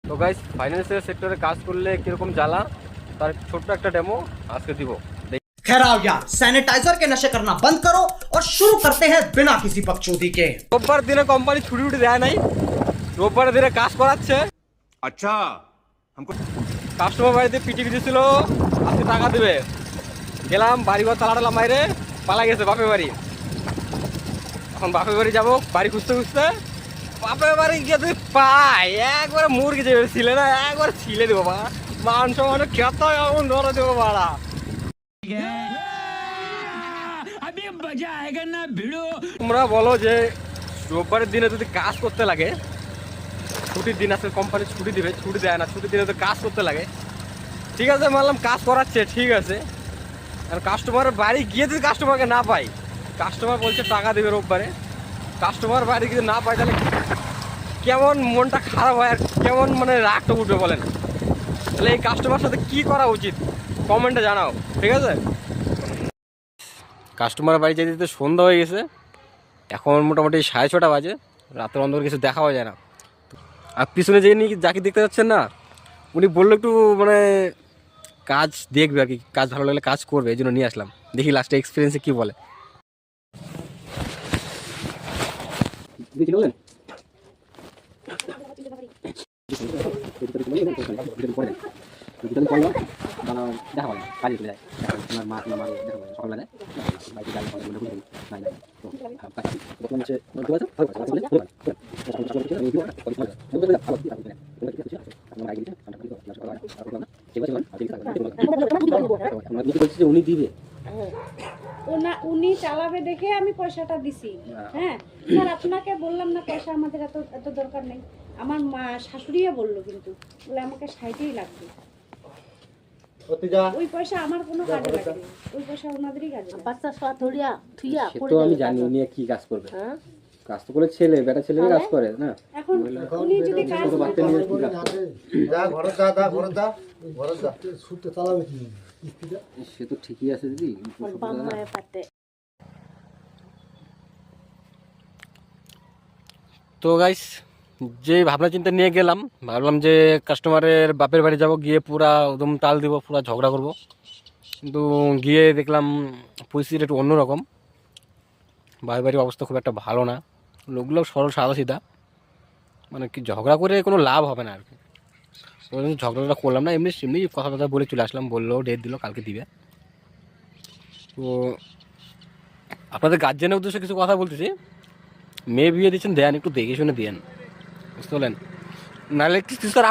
তো guys financial সেক্টরে কাজ করলে কিরকম জ্বালা তার ছোট্ট একটা ডেমো আজকে দিব। खैर आओ यार, सैनिटाइजर के नशे करना बंद करो और शुरू करते हैं बिना किसी बकचोदी के। রোববার দিনে কোম্পানি ছুটি উঠে দেয় নাই, রোববার দিনে কাজ করাচ্ছে। अच्छा हमको কাস্টমার বাড়িতে পিটিয়ে দিয়েছিল, আজকে টাকা দেবে। গেলাম বাড়িঘর তালা টালা মাইরে পালা গেছে বাপের বাড়ি। এখন বাপের বাড়ি যাবো, বাড়ি খুঁজতে খুঁজতে বাপের বাড়ি গিয়ে তুই পাই একবারে মুরগি যে ছিলে না একবার ছিলে দেবো বা মাংস মানে খেত এমন ধরে দেবো বাড়া। তোমরা বলো যে রোববারের দিনে যদি কাজ করতে লাগে, ছুটির দিন আছে কোম্পানি ছুটি দিবে, ছুটি দেয় না, ছুটির দিনে যদি কাজ করতে লাগে, ঠিক আছে মানলাম কাজ করাচ্ছে ঠিক আছে। আর কাস্টমারের বাড়ি গিয়ে যদি কাস্টমারকে না পাই, কাস্টমার বলছে টাকা দেবে রোববারে, কাস্টমার বাড়ি গিয়ে না পাই, তাহলে কেমন মনটা খারাপ হয় আর কেমন মানে রাগটা উঠবে বলেন। তাহলে এই কাস্টমার সাথে কি করা উচিত কমেন্টে জানাও, ঠিক আছে। কাস্টমার বাড়ি যেতে যেতে সন্ধ্যা হয়ে গেছে, এখন মোটামুটি 6:30 বাজে, রাতের অন্ধকার কিছু দেখাও যায় না। আর পিছনে যে যাকে দেখতে যাচ্ছেন না, উনি বললো একটু মানে কাজ দেখবে আর কি, কাজ ভালো লাগলে কাজ করবে, এই জন্য নিয়ে আসলাম। দেখি লাস্টে এক্সপিরিয়েন্সে কি বলে। দেখি বলেন দেখা বলে কাজে চলে যায়, তোমার মা তোমার দেখা বলে সকালবেলা বাড়িতে গাড়ি উনি দিবে, উনি চালাবে দেখে আমি পয়সাটা দিছি। হ্যাঁ স্যার, আপনাকে বললাম না পয়সা আমাদের এত এত দরকার নেই। আমার মা শাশুড়িও বললো, কিন্তু বলে আমাকে 60ই লাগবে। ওই পয়সা আমার কোনো কাজে লাগে না, ওই পয়সা ওনাদেরই কাজে লাগে। বাচ্চা সব ধরিয়া থুইয়া সে তো আমি জানি উনি কি কাজ করবে, কাজ তো করে ছেলে বেটা ছেলে কাজ করে না। এখন উনি যদি কাজ না বাচ্চা নিয়ে কি কাজ করে? সে তো ঠিকই আছে দিদি। বাম্মায় পাতে তো গাইস যে ভাবনা চিন্তা নিয়ে গেলাম, ভাবলাম যে কাস্টমারের বাপের বাড়ি যাব, গিয়ে পুরা একদম তাল দিব, পুরা ঝগড়া করব। কিন্তু গিয়ে দেখলাম পরিস্থিতি একটু অন্যরকম। বাপের বাড়ির অবস্থা খুব একটা ভালো না, লোকগুলো সরল সাদা সিধা, মানে কি ঝগড়া করে কোনো লাভ হবে না আর কি। ওই জন্য ঝগড়াটা করলাম না, এমনি এমনি কথা কথা বলে চলে আসলাম। বললো ডেট দিল, কালকে দিবে। তো আপনাদের গার্জেনের উদ্দেশ্যে কিছু কথা বলতেছি। মেয়ে বিয়ে দিচ্ছেন, দেন একটু দেখে শুনে দেন, বুঝতে পারলেন, নাহলে কিছু স্যার